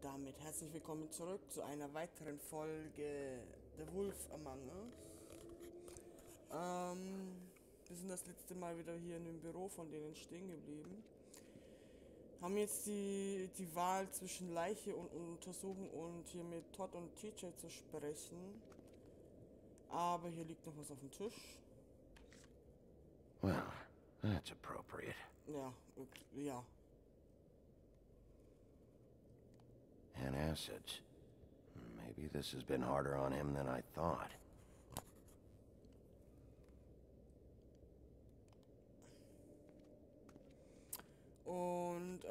damit herzlich willkommen zurück zu einer weiteren Folge The Wolf Among Us. Wir sind das letzte Mal wieder hier in dem Büro von denen stehen geblieben. Haben jetzt die Wahl zwischen Leiche und Untersuchen und hier mit Todd und TJ zu sprechen. Aber hier liegt noch was auf dem Tisch. Well, that's appropriate. Ja, ja. And acids. Maybe this has been harder on him than I thought. Und,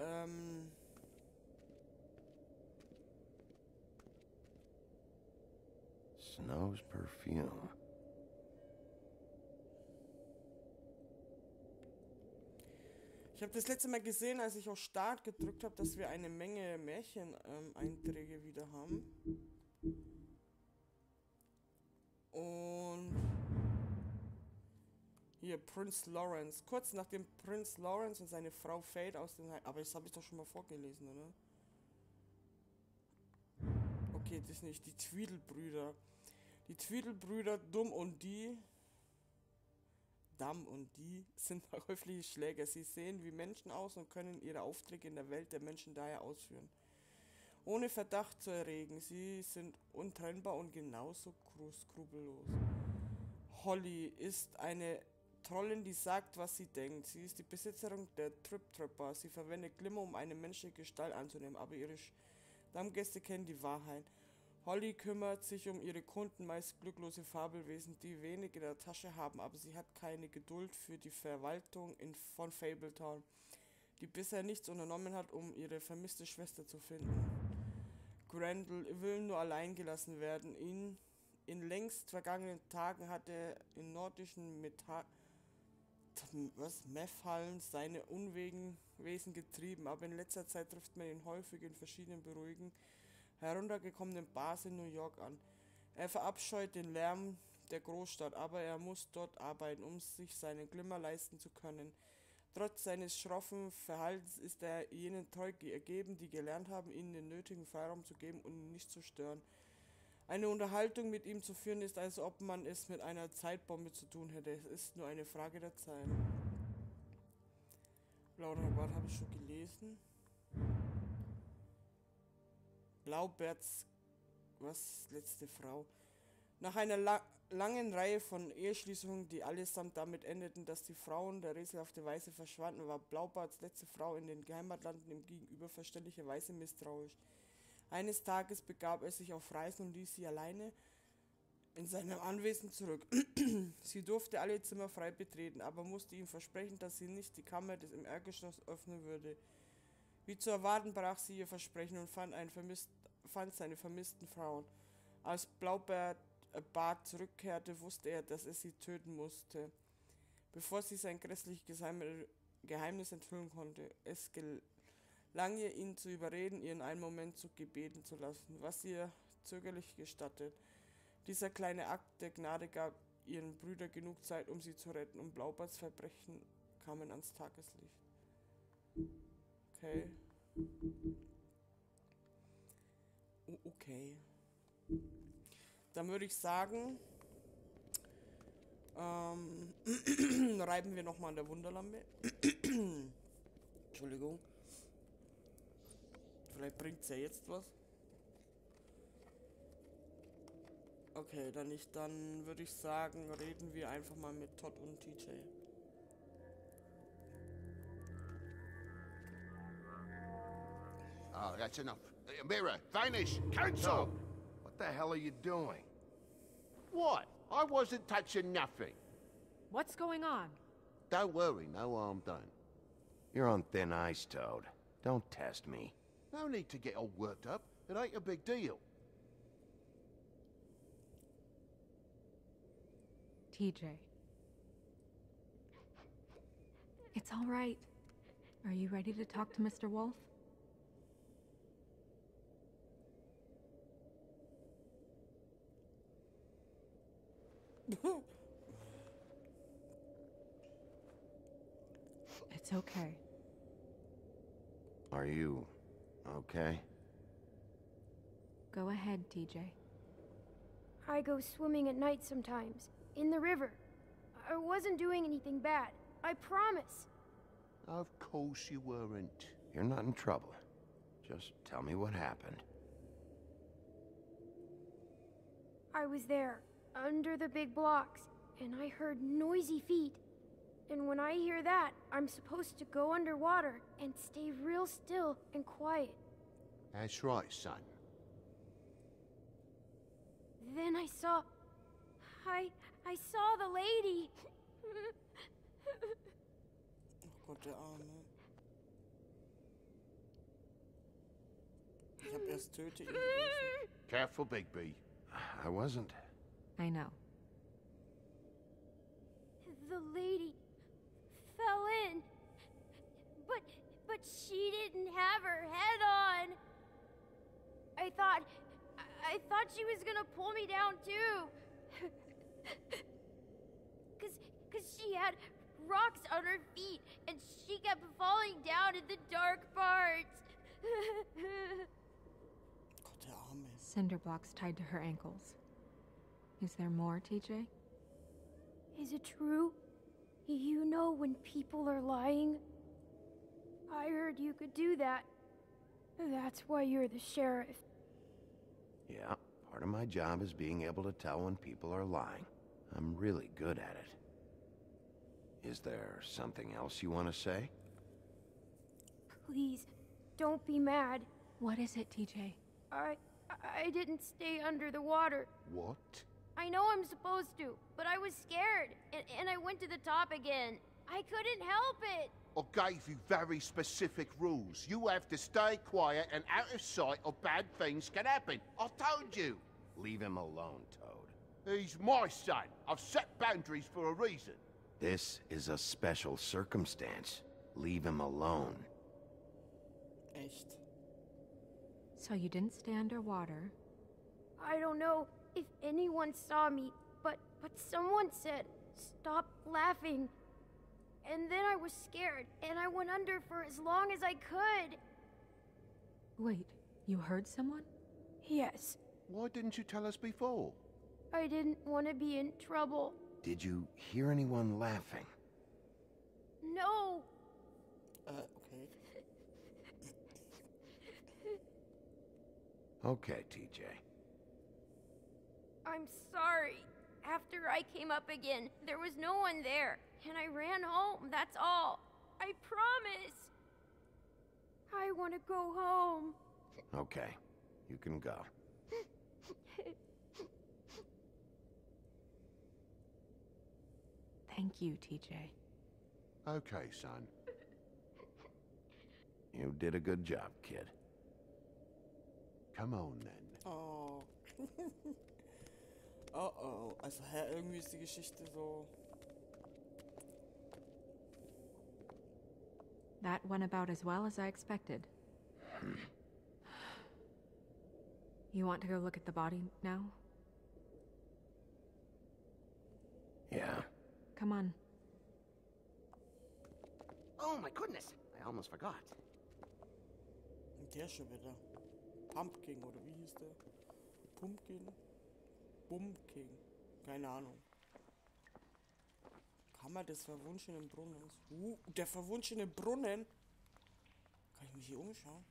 Snow's perfume. ich habe das letzte Mal gesehen, als ich auf Start gedrückt habe, dass wir eine Menge Märchen-Einträge wieder haben. Und hier Prince Lawrence. Kurz nachdem Prince Lawrence und seine Frau Fate aus dem aber das habe ich doch schon mal vorgelesen, oder? Okay, das ist nicht. Die Tweedle-Brüder. Die Tweedle-Brüder Dumb und die sind häufige Schläger. Sie sehen wie Menschen aus und können ihre Aufträge in der Welt der Menschen daher ausführen. Ohne Verdacht zu erregen. Sie sind untrennbar und genauso skrupellos. Holly ist eine Trollin, die sagt, was sie denkt. Sie ist die Besitzerin der Trip-Trapper. Sie verwendet Glimmer, um eine menschliche Gestalt anzunehmen, aber ihre Stammgäste kennen die Wahrheit. Holly kümmert sich um ihre Kunden, meist glücklose Fabelwesen, die wenig in der Tasche haben, aber sie hat keine Geduld für die Verwaltung von Fabletown, die bisher nichts unternommen hat, um ihre vermisste Schwester zu finden. Grendel will nur allein gelassen werden. In längst vergangenen Tagen hat er in nordischen Meth-Hallen seine Unwesen getrieben, aber in letzter Zeit trifft man ihn häufig in verschiedenen beruhigen, heruntergekommenen Bars in New York an. Er verabscheut den Lärm der Großstadt, aber er muss dort arbeiten, um sich seinen Glimmer leisten zu können. Trotz seines schroffen Verhaltens ist er jenen treu ergeben, die gelernt haben, ihnen den nötigen Freiraum zu geben und ihn nicht zu stören. Eine Unterhaltung mit ihm zu führen, ist, als ob man es mit einer Zeitbombe zu tun hätte. Es ist nur eine Frage der Zeit. Laura Bart habe ich schon gelesen. Blauberts, letzte Frau. Nach einer langen Reihe von Eheschließungen, die allesamt damit endeten, dass die Frauen der rätselhafte Weise verschwanden, war Blaubarts letzte Frau in den Heimatlanden ihm gegenüber verständlicherweise misstrauisch. Eines Tages begab er sich auf Reisen und ließ sie alleine in seinem Anwesen zurück. Sie durfte alle Zimmer frei betreten, aber musste ihm versprechen, dass sie nicht die Kammer des im Erdgeschoss öffnen würde. Wie zu erwarten brach sie ihr Versprechen und fand seine vermissten Frauen. Als Blaubart zurückkehrte, wusste er, dass er sie töten musste, bevor sie sein grässliches Geheimnis enthüllen konnte. Es gelang ihr, ihn zu überreden, ihren einen Moment zu gebeten zu lassen, was ihr zögerlich gestattet. Dieser kleine Akt der Gnade gab ihren Brüdern genug Zeit, um sie zu retten, und Blaubarts Verbrechen kamen ans Tageslicht. Okay. Okay. Dann würde ich sagen, reiben wir nochmal an der Wunderlampe. Entschuldigung. Vielleicht bringt es ja jetzt was. Okay, dann nicht. Dann würde ich sagen, reden wir einfach mal mit Todd und TJ. Oh, that's enough. Mirror, vanish, cancel! What the hell are you doing? What? I wasn't touching nothing. What's going on? Don't worry, no harm done. You're on thin ice, Toad. Don't test me. No need to get all worked up. It ain't a big deal. TJ. It's all right. Are you ready to talk to Mr. Wolf? It's okay. Are you okay? Go ahead, TJ. I go swimming at night sometimes, in the river. I wasn't doing anything bad, I promise. Of course you weren't. You're not in trouble. Just tell me what happened. I was there, under the big blocks, and I heard noisy feet. And when I hear that, I'm supposed to go underwater and stay real still and quiet. That's right, son. Then I saw the lady. Oh Gott, der Arme. Ich hab erst töte ihn gerufen. Careful, Bigby. I wasn't. I know. The lady fell in. But she didn't have her head on. I thought she was gonna pull me down too. Cause she had rocks on her feet and she kept falling down in the dark parts. Gott, der Arme. Cinder blocks tied to her ankles. Is there more, TJ? Is it true? You know when people are lying? I heard you could do that. That's why you're the sheriff. Yeah, part of my job is being able to tell when people are lying. I'm really good at it. Is there something else you want to say? Please, don't be mad. What is it, TJ? I didn't stay under the water. What? I know I'm supposed to, but I was scared, and I went to the top again. I couldn't help it. I gave you very specific rules. You have to stay quiet and out of sight or bad things can happen. I told you. Leave him alone, Toad. He's my son. I've set boundaries for a reason. This is a special circumstance. Leave him alone. Echt. So you didn't stay underwater. I don't know if anyone saw me, but someone said, "Stop laughing." And then I was scared, and I went under for as long as I could. Wait, you heard someone? Yes, Why didn't you tell us before? I didn't want to be in trouble. Did you hear anyone laughing? No, Okay. Okay, TJ. I'm sorry. After I came up again, there was no one there, and I ran home, that's all. I promise. I want to go home. Okay, you can go. Thank you, TJ. Okay, son. You did a good job, kid. Come on, then. Oh. Oh oh. Also, hä, irgendwie ist die Geschichte so. That went about as well as I expected. You want to go look at the body now? Yeah. Come on. Oh my goodness, I almost forgot. Und der schon wieder. Pumpkin, oder wie hieß der? Pumpkin? Pumpkin. Keine Ahnung. Kammer des verwunschenen Brunnens. Der verwunschene Brunnen? Kann ich mich hier umschauen?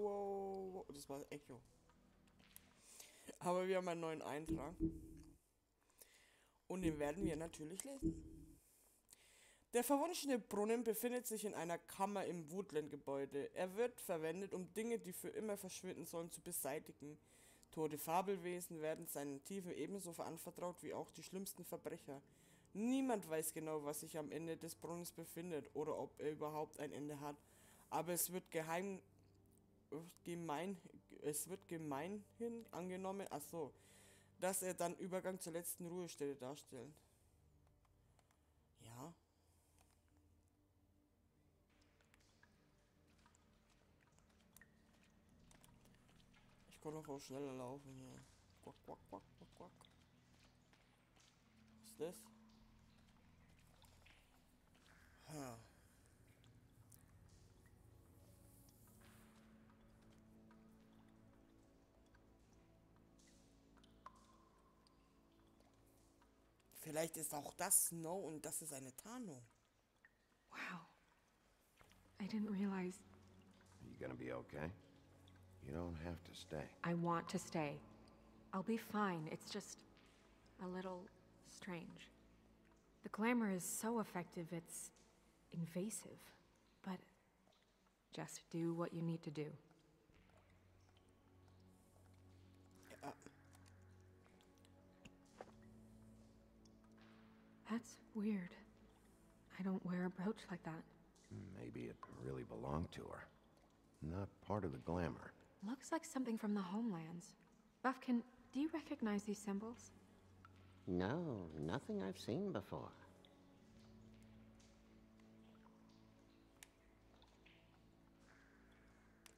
Wow. Das war Echo. Aber wir haben einen neuen Eintrag. Und den werden wir natürlich lesen. Der verwunschene Brunnen befindet sich in einer Kammer im Woodland-Gebäude. Er wird verwendet, um Dinge, die für immer verschwinden sollen, zu beseitigen. Tote Fabelwesen werden seinen Tiefen ebenso anvertraut wie auch die schlimmsten Verbrecher. Niemand weiß genau, was sich am Ende des Brunnens befindet oder ob er überhaupt ein Ende hat. Aber es wird gemeinhin angenommen, dass er dann Übergang zur letzten Ruhestätte darstellt. Ja. Ich kann doch auch schneller laufen hier. Quack, quack, quack, quack, quack. ist das? Ha. Vielleicht ist auch das Snow und das ist eine Tarnung. Wow. I didn't realize. You gonna be okay? You don't have to stay. I want to stay. I'll be fine. It's just a little strange. The glamour is so effective, it's invasive. But just do what you need to do. Ja. That's weird. I don't wear a brooch like that. Maybe it really belonged to her. Not part of the glamour. Looks like something from the homelands. Buffkin, do you recognize these symbols? No, nothing I've seen before.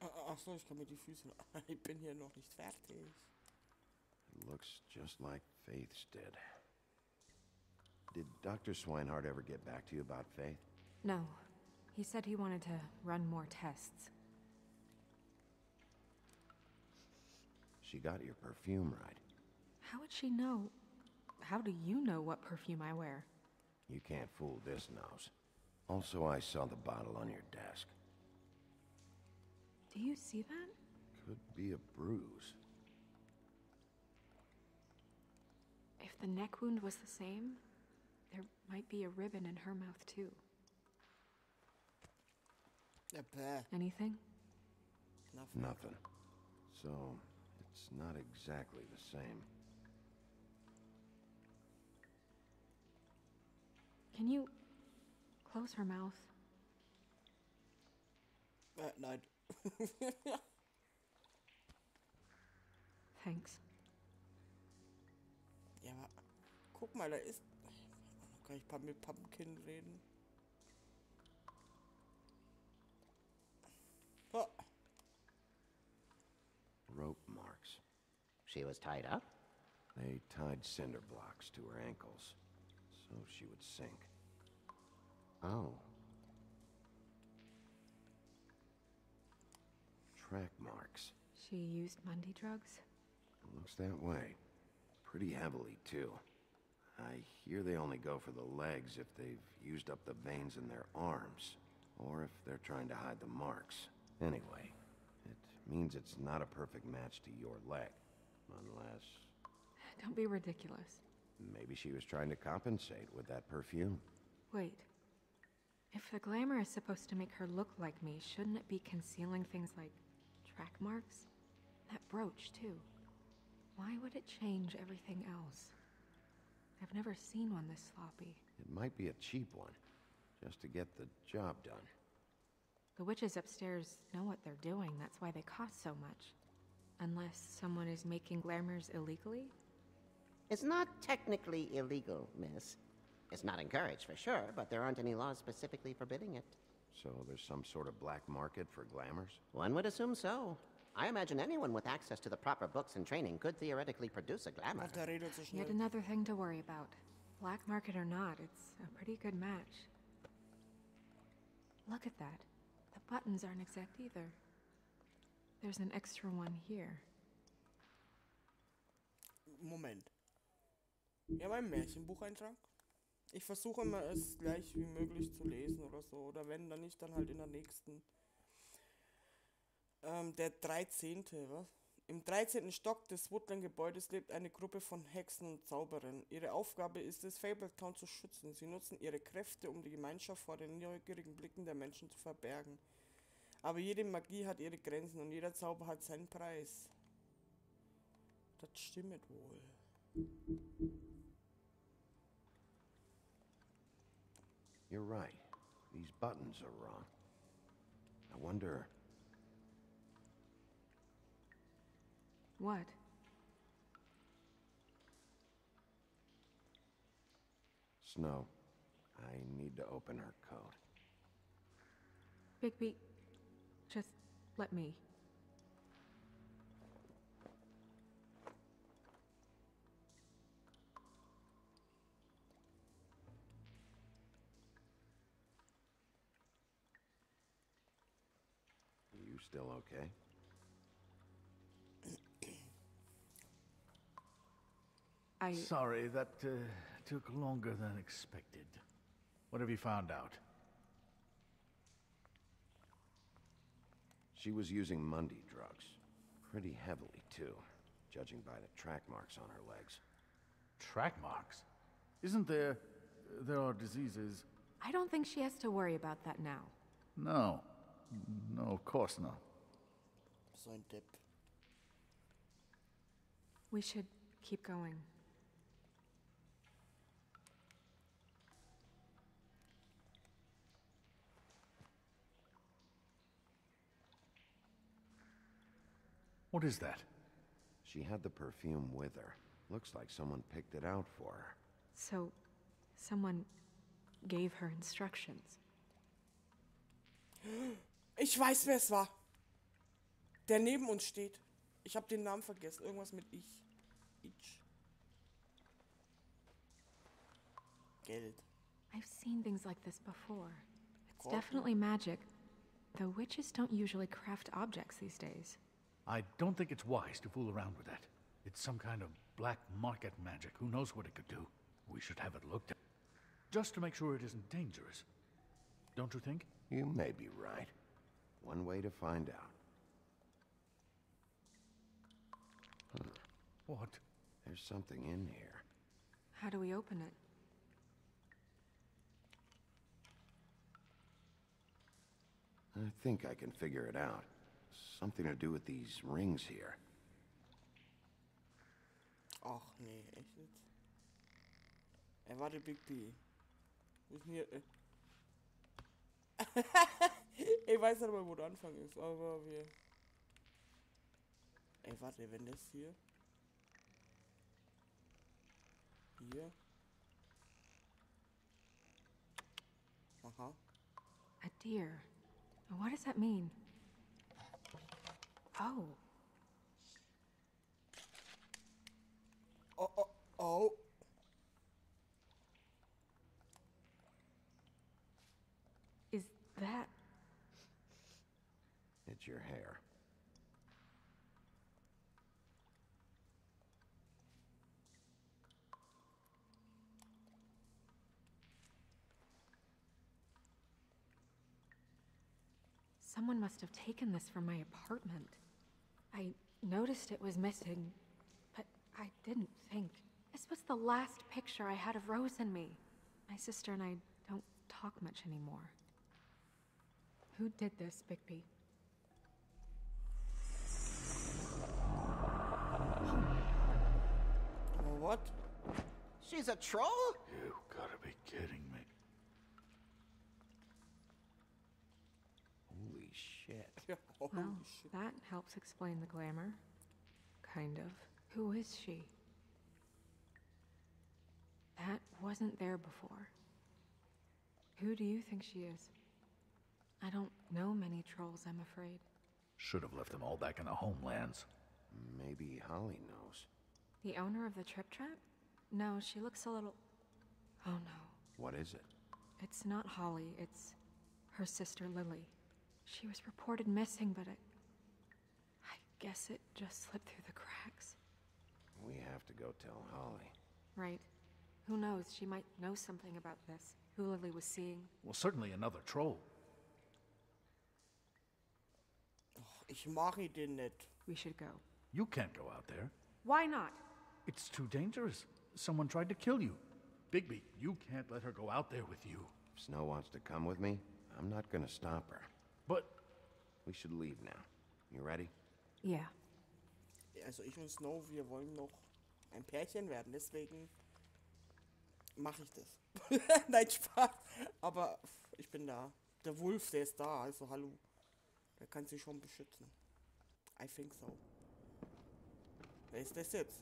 Ach so, ich kann mir die Füße... Ich bin hier noch nicht fertig. It looks just like Faith's did. Did Dr. Swinehart ever get back to you about Faith? No. He said he wanted to run more tests. She got your perfume right. How would she know? How do you know what perfume I wear? You can't fool this nose. Also, I saw the bottle on your desk. Do you see that? Could be a bruise. If the neck wound was the same, there might be a ribbon in her mouth too. Ja, bäh. Anything? Nothing. Nothing. So, it's not exactly the same. Can you close her mouth? Nein. Thanks. Ja, aber guck mal, da ist... Kann ich mit Pumpkin reden? Oh. Rope marks. She was tied up? They tied cinder blocks to her ankles, so she would sink. Oh. Track marks. She used Mundy drugs? Looks that way. Pretty heavily, too. I hear they only go for the legs if they've used up the veins in their arms, or if they're trying to hide the marks. Anyway, it means it's not a perfect match to your leg, unless... Don't be ridiculous. Maybe she was trying to compensate with that perfume. Wait. If the glamour is supposed to make her look like me, shouldn't it be concealing things like track marks? That brooch, too. Why would it change everything else? I've never seen one this sloppy. It might be a cheap one, just to get the job done. The witches upstairs know what they're doing, that's why they cost so much. Unless someone is making glamours illegally? It's not technically illegal, miss. It's not encouraged for sure, but there aren't any laws specifically forbidding it. So there's some sort of black market for glamours? One would assume so. I imagine anyone with access to the proper books and training could theoretically produce a glamour. Ach, der redet so Yet schnell. another thing to worry about. Black market or not, it's a pretty good match. Look at that. The buttons aren't exact either. There's an extra one here. Moment. Ja, mein Märchenbucheintrag. Ich versuche immer, es gleich wie möglich zu lesen oder so. Oder wenn, dann nicht, dann halt in der nächsten. Der 13. Was? Im 13. Stock des Woodland-Gebäudes lebt eine Gruppe von Hexen und Zauberern. Ihre Aufgabe ist es, Fabletown zu schützen. Sie nutzen ihre Kräfte, um die Gemeinschaft vor den neugierigen Blicken der Menschen zu verbergen. Aber jede Magie hat ihre Grenzen und jeder Zauber hat seinen Preis. Das stimmt wohl. You're right. These buttons are wrong. I wonder... What? Snow, I need to open her code. Bigby, just let me. You still okay? Sorry, that took longer than expected. What have you found out? She was using Mundy drugs. Pretty heavily, too, judging by the track marks on her legs. Track marks? Isn't there... there are diseases... I don't think she has to worry about that now. No. No, of course not. So ein Depp. We should keep going. What is that? She had the perfume with her. Looks like someone picked it out for her. So, someone gave her instructions. Ich weiß, wer es war. Der neben uns steht. Ich habe den Namen vergessen. Irgendwas mit ich. Ich. Geld. I've seen things like this before. It's Gold. definitely magic, though witches don't usually craft objects these days. I don't think it's wise to fool around with that. It's some kind of black market magic. Who knows what it could do? We should have it looked at. Just to make sure it isn't dangerous. Don't you think? You may be right. One way to find out. What? There's something in here. How do we open it? I think I can figure it out. Something to do with these rings here. Ach nee, echt jetzt? Warte, Big B. Wir sind hier. Ich weiß nicht mal, wo der Anfang ist, aber wir. Warte, wenn das hier. Hier. Aha. A deer. What does that mean? Oh, Oh, oh, oh. is that... It's your hair. Someone must have taken this from my apartment. I noticed it was missing, but I didn't think. This was the last picture I had of Rose and me. My sister and I don't talk much anymore. Who did this, Bigby? What? She's a troll? You gotta be kidding me. Holy shit. Holy Well, shit. that helps explain the glamour. Kind of. Who is she? That wasn't there before. Who do you think she is? I don't know many trolls, I'm afraid. Should have left them all back in the homelands. Maybe Holly knows. The owner of the Trip Trap? No, she looks a little... Oh no. What is it? It's not Holly, it's her sister Lily. She was reported missing, but I guess it just slipped through the cracks. We have to go tell Holly. Right. Who knows, she might know something about this. Who Lily was seeing. Well, certainly another troll. Ich mag den nicht. We should go. You can't go out there. Why not? It's too dangerous. Someone tried to kill you. Bigby, you can't let her go out there with you. If Snow wants to come with me, I'm not gonna stop her. But We should leave now. You ready? Yeah. Also ich und Snow, wir wollen noch ein Pärchen werden, deswegen mache ich das. Nein, Spaß. Aber ich bin da. Der Wolf, der ist da, also hallo. Der kann sich schon beschützen. I think so. Wer ist das jetzt?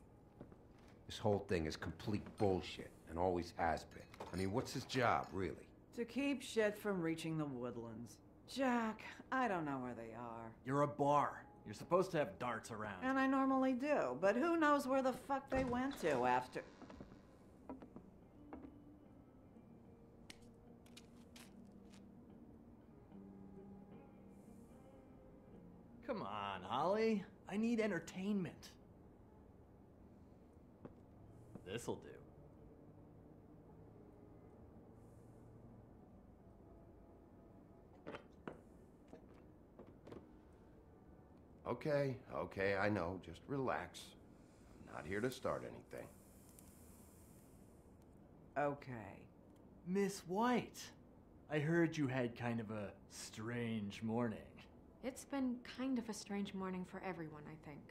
This whole thing is complete bullshit, and always has been. I mean, what's his job, really? To keep shit from reaching the woodlands. Jack, I don't know where they are. You're a bar. You're supposed to have darts around. And I normally do, but who knows where the fuck they went to after... Holly. I need entertainment. This'll do. Okay, I know. Just relax. I'm not here to start anything. Okay. Miss White, I heard you had kind of a strange morning. It's been kind of a strange morning for everyone, I think.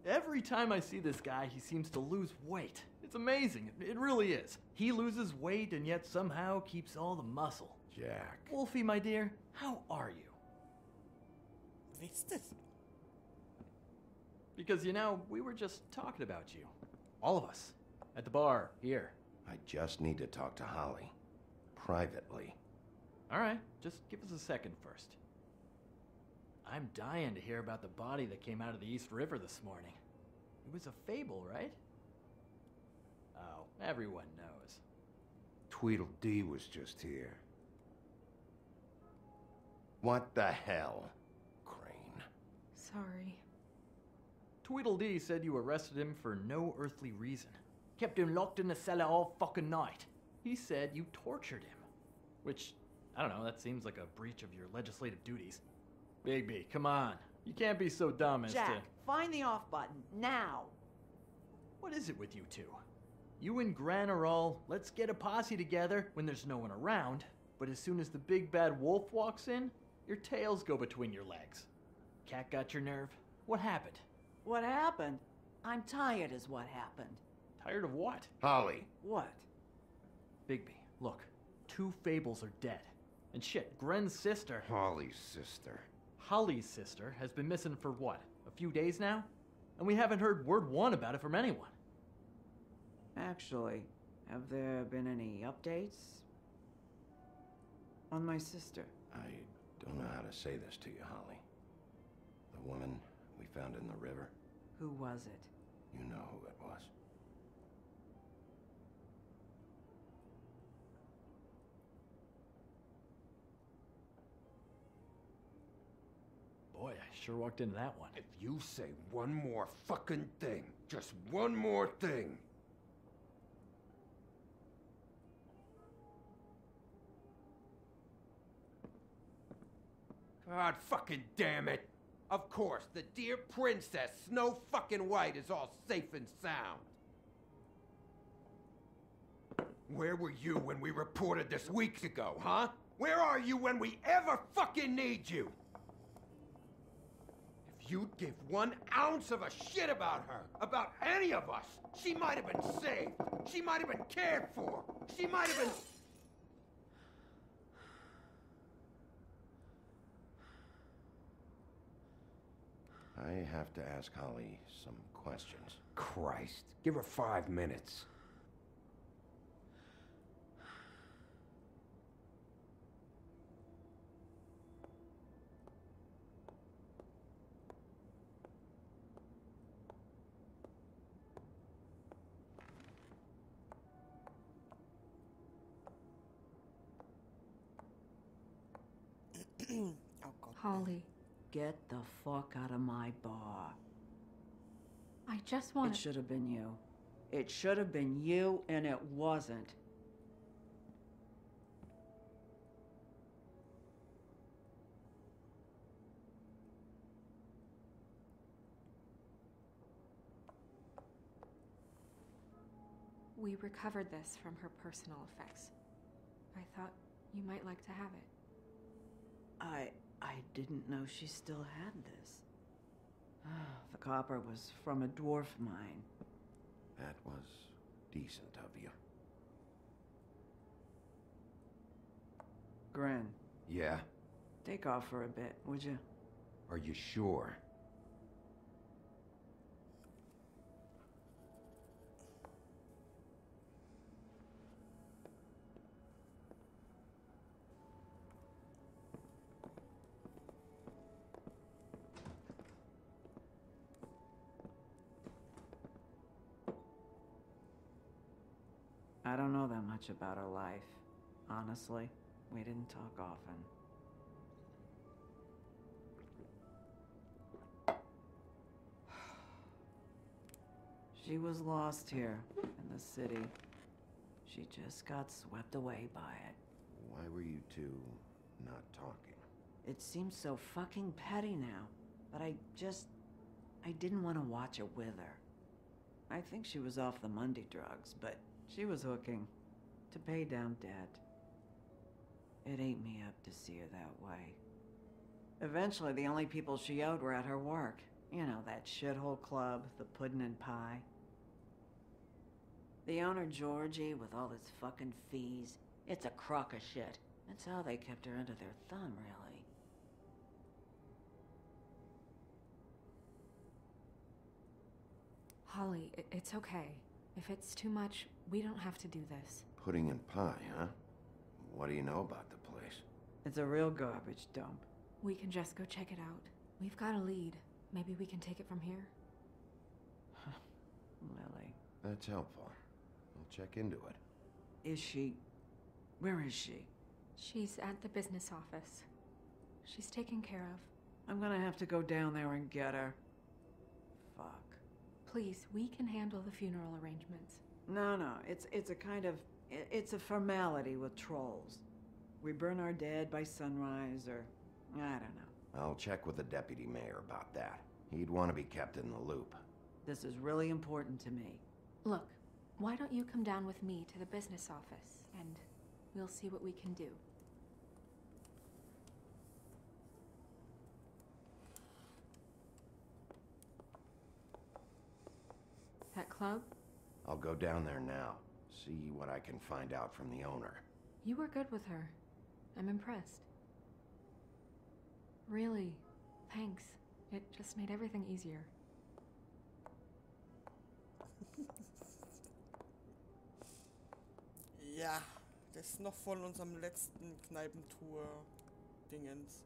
Every time I see this guy, he seems to lose weight. It's amazing. It really is. He loses weight and yet somehow keeps all the muscle. Jack. Wolfie, my dear, how are you? Wer ist das? Because, you know, we were just talking about you. All of us. At the bar, here. I just need to talk to Holly. Privately. All right, just give us a second first. I'm dying to hear about the body that came out of the East River this morning. It was a fable, right? Oh, everyone knows. Tweedledee was just here. What the hell, Crane? Sorry. Tweedledee said you arrested him for no earthly reason. Kept him locked in the cellar all fucking night. He said you tortured him. Which, I don't know, that seems like a breach of your legislative duties. Bigby, come on. You can't be so dumb as to... Jack, find the off button, now! What is it with you two? You and Gran are all, let's get a posse together when there's no one around, but as soon as the big bad wolf walks in, your tails go between your legs. Cat got your nerve? What happened? What happened? I'm tired is what happened. Tired of what? Holly. What? Bigby, look. 2 fables are dead. And shit, Gren's sister... Holly's sister. Holly's sister has been missing for what? A few days now? And we haven't heard word one about it from anyone. Actually, have there been any updates? On my sister? I don't know how to say this to you, Holly. The woman we found in the river. Who was it? You know who it was. Boy, I sure walked into that one. If you say one more fucking thing, just one more thing. God fucking damn it. Of course, the dear princess, Snow fucking White, is all safe and sound. Where were you when we reported this weeks ago, huh? Where are you when we ever fucking need you? If you'd give 1 ounce of a shit about her, about any of us, she might have been saved. She might have been cared for. She might have been... I have to ask Holly some questions. Christ, give her 5 minutes. Oh Gott. Holly, Get the fuck out of my bar. I just It want should have been you. It should have been you, and it wasn't. We recovered this from her personal effects. I thought you might like to have it. I didn't know she still had this. The copper was from a dwarf mine. That was decent of you. Gren, Yeah? take off for a bit, would you? Are you sure? I don't know that much about her life. Honestly, we didn't talk often. She was lost here in the city. She just got swept away by it. Why were you two not talking? It seems so fucking petty now, but I didn't want to watch it with her. I think she was off the Monday drugs, but she was hooking to pay down debt. It ate me up to see her that way. Eventually, the only people she owed were at her work. You know, that shithole club, the Puddin' and Pie. The owner, Georgie, with all his fucking fees, it's a crock of shit. That's how they kept her under their thumb, really. Holly, it's okay. If it's too much, we don't have to do this. Pudding and pie, huh? What do you know about the place? It's a real garbage dump. We can just go check it out. We've got a lead. Maybe we can take it from here. Lily. That's helpful. I'll check into it. Is she... Where is she? She's at the business office. She's taken care of. I'm gonna have to go down there and get her. Fuck. Please, we can handle the funeral arrangements. No, it's a kind of... It's a formality with trolls. We burn our dead by sunrise, or... I don't know. I'll check with the deputy mayor about that. He'd want to be kept in the loop. This is really important to me. Look, why don't you come down with me to the business office, and we'll see what we can do. That club? I'll go down there now. See what I can find out from the owner. You were good with her. I'm impressed. Really, thanks. It just made everything easier. Ja, das ist noch von unserem letzten Kneipentour-Dingens.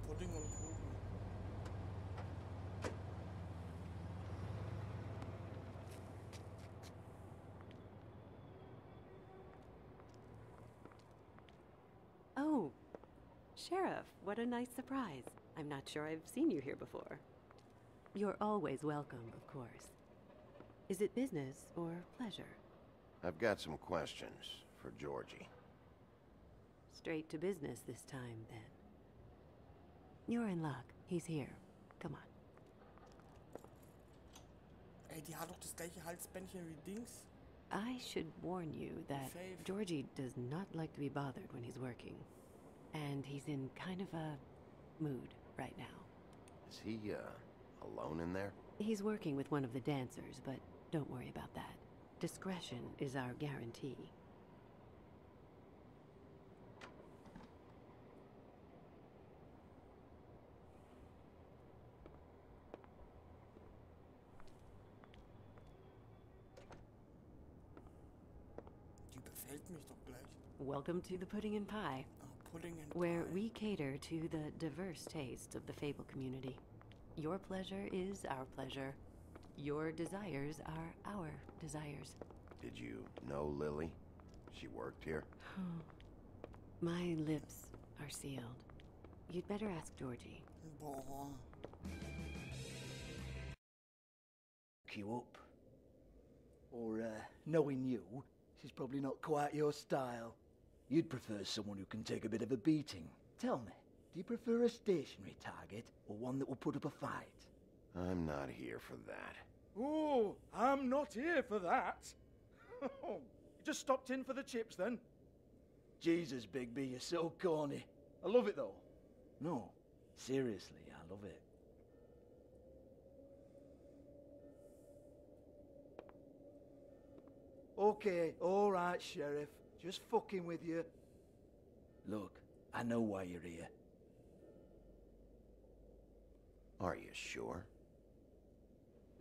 Pudding und Kuchen. Oh, Sheriff, what a nice surprise. I'm not sure I've seen you here before. You're always welcome, of course. Is it business or pleasure? I've got some questions for Georgie. Straight to business this time, then. You're in luck. He's here. Come on. Ey, die hat doch das gleiche Halsbändchen wie Dings. I should warn you that Fave. Georgie does not like to be bothered when he's working. And he's in kind of a mood right now. Is he, alone in there? He's working with one of the dancers, but don't worry about that. Discretion is our guarantee. Die befällt mich doch gleich. Welcome to the Pudding and Pie, Oh, Pudding and where Pie. we cater to the diverse tastes of the Fable community. Your pleasure is our pleasure. Your desires are our desires. Did you know Lily? She worked here? My lips are sealed. You'd better ask Georgie. Boah. Look you up. Or, knowing you, she's probably not quite your style. You'd prefer someone who can take a bit of a beating. Tell me, do you prefer a stationary target or one that will put up a fight? I'm not here for that. Oh, I'm not here for that. You just stopped in for the chips then? Jesus, Bigby, you're so corny. I love it though. No, seriously, I love it. Okay, alright, Sheriff. Just fucking with you. Look, I know why you're here. Are you sure?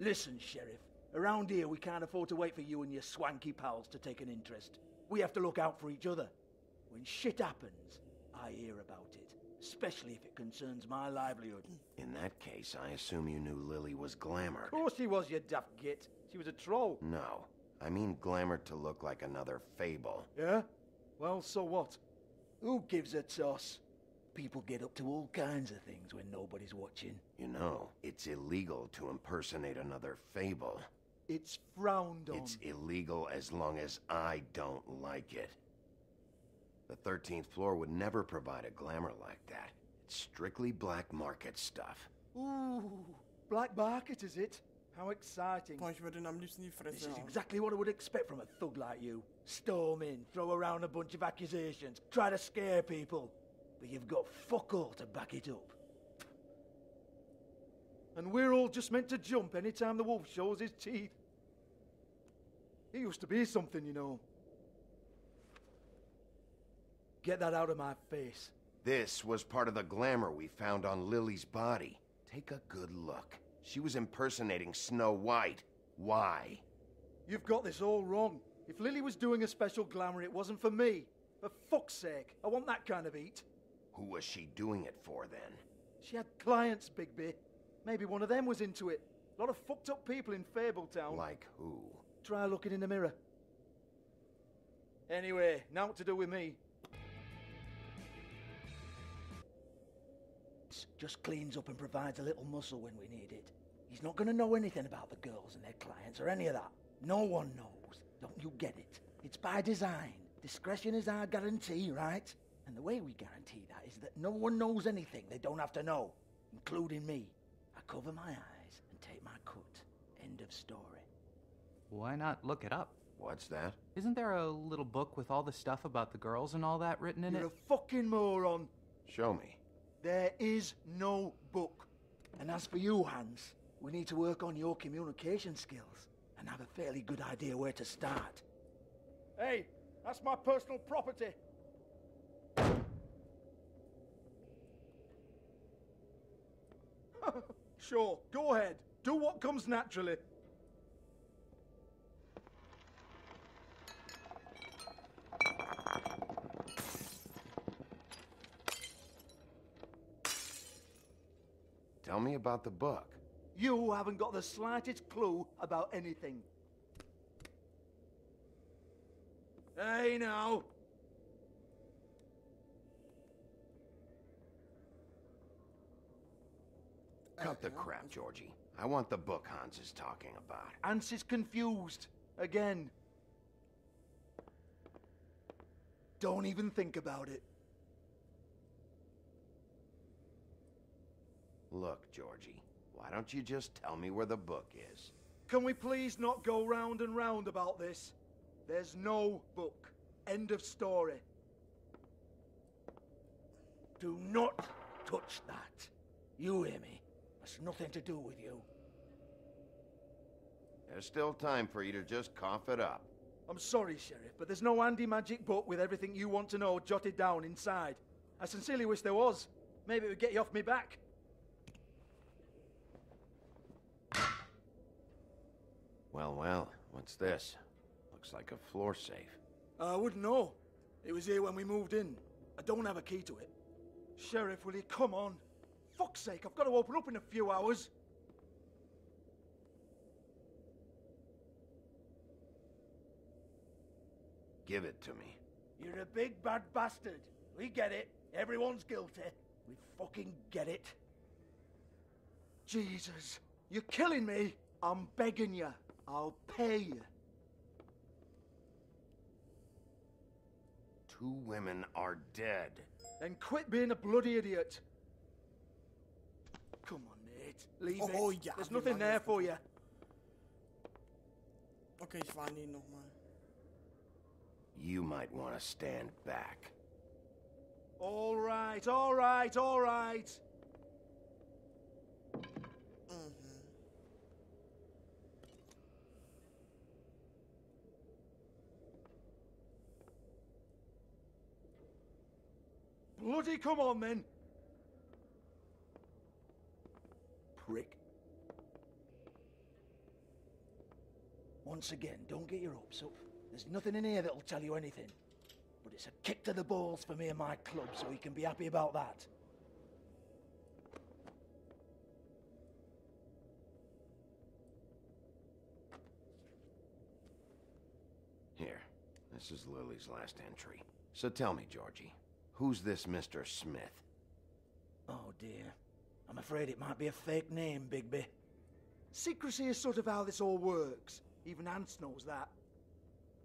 Listen, Sheriff. Around here, we can't afford to wait for you and your swanky pals to take an interest. We have to look out for each other. When shit happens, I hear about it, especially if it concerns my livelihood. In that case, I assume you knew Lily was glamored. Of course she was, you daft git. She was a troll. No, I mean glamored to look like another fable. Yeah? Well, so what? Who gives a toss? People get up to all kinds of things when nobody's watching. You know, it's illegal to impersonate another fable. It's frowned on. It's illegal as long as I don't like it. The 13th floor would never provide a glamour like that. It's strictly black market stuff. Ooh, black market is it? How exciting. Boah, ich würde ihn am liebsten die This Fresse is hauen. exactly what I would expect from a thug like you. Storm in, throw around a bunch of accusations, try to scare people. But you've got fuck all to back it up. And we're all just meant to jump any time the wolf shows his teeth. He used to be something, you know. Get that out of my face. This was part of the glamour we found on Lily's body. Take a good look. She was impersonating Snow White. Why? You've got this all wrong. If Lily was doing a special glamour, it wasn't for me. For fuck's sake, I want that kind of eat. Who was she doing it for, then? She had clients, Bigby. Maybe one of them was into it. A lot of fucked up people in Fabletown. Like who? Try looking in the mirror. Anyway, now what to do with me? Just cleans up and provides a little muscle when we need it. He's not going to know anything about the girls and their clients or any of that. No one knows. Don't you get it? It's by design. Discretion is our guarantee, right? And the way we guarantee that is that no one knows anything they don't have to know, including me. I cover my eyes and take my cut. End of story. Why not look it up? What's that? Isn't there a little book with all the stuff about the girls and all that written in You're it? a fucking moron. Show me. There is no book. And as for you, Hans, we need to work on your communication skills and have a fairly good idea where to start. Hey, that's my personal property. Sure, go ahead. Do what comes naturally. Tell me about the book. You haven't got the slightest clue about anything. Hey, now. Cut the crap, Georgie. I want the book Hans is talking about. Hans is confused. Again. Don't even think about it. Look, Georgie, why don't you just tell me where the book is? Can we please not go round and round about this? There's no book. End of story. Do not touch that. You hear me? That's nothing to do with you. There's still time for you to just cough it up. I'm sorry, Sheriff, but there's no handy magic book with everything you want to know jotted down inside. I sincerely wish there was. Maybe it would get you off me back. Well, well, what's this? Looks like a floor safe. I wouldn't know. It was here when we moved in. I don't have a key to it. Sheriff, will you come on? Fuck's sake, I've got to open up in a few hours. Give it to me. You're a big bad bastard. We get it. Everyone's guilty. We fucking get it. Jesus, you're killing me. I'm begging you. I'll pay you. 2 women are dead. Then quit being a bloody idiot. Come on, Nate. Leave it. Ja, There's wir nothing machen there das for gut. you. Okay, ich warne ihn nochmal. You might want to stand back. All right, all right, all right. Bloody come on, then. Prick. Once again, don't get your hopes up. There's nothing in here that'll tell you anything. But it's a kick to the balls for me and my club, so you can be happy about that. Here, this is Lily's last entry. So tell me, Georgie, who's this Mr. Smith? Oh dear. I'm afraid it might be a fake name, Bigby. Secrecy is sort of how this all works. Even Ants knows that.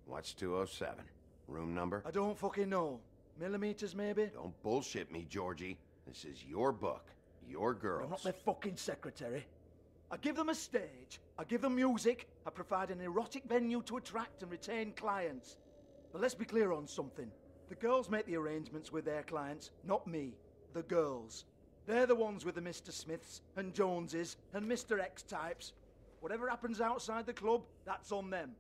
What's 207? Room number? I don't fucking know. Millimeters, maybe? Don't bullshit me, Georgie. This is your book. Your girls. I'm not their fucking secretary. I give them a stage. I give them music. I provide an erotic venue to attract and retain clients. But let's be clear on something. The girls make the arrangements with their clients, not me. The girls. They're the ones with the Mr. Smiths and Joneses and Mr. X types. Whatever happens outside the club, that's on them.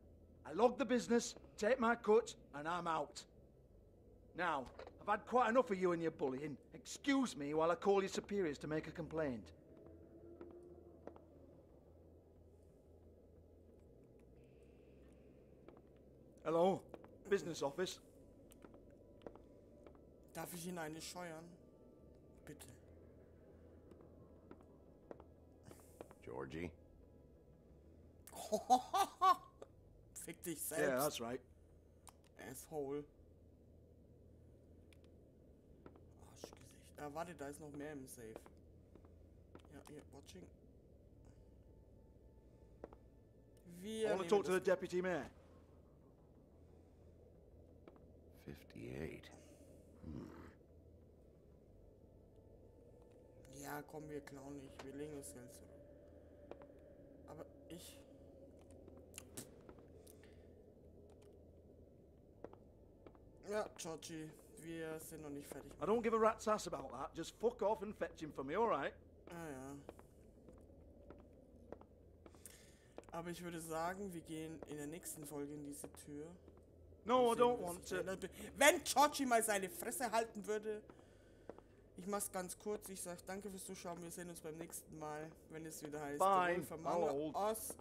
I log the business, take my cut, and I'm out. Now, I've had quite enough of you and your bullying. Excuse me while I call your superiors to make a complaint. Hello? Business office? Darf ich ihn eine scheuern? Bitte. Georgie? Fick dich selbst. Yeah, that's right. Asshole. Arschgesicht. Ah, warte, da ist noch mehr im Safe. Ja, hier, watching. I want to talk to the deputy mayor. 58. Ja, komm, wir klauen nicht. Wir legen das Geld zurück. Aber ich... Ja, Georgie, wir sind noch nicht fertig. I don't give a rat's ass about that. Just fuck off and fetch him for me, alright? Ah ja. Aber ich würde sagen, wir gehen in der nächsten Folge in diese Tür. No, I don't want to. Wenn Georgie mal seine Fresse halten würde. Ich mach's ganz kurz. Ich sag danke fürs Zuschauen. Wir sehen uns beim nächsten Mal, wenn es wieder heißt. Bye. Aus.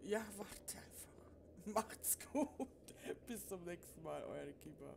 Ja, warte einfach. Macht's gut. Bis zum nächsten Mal, euer Keeper.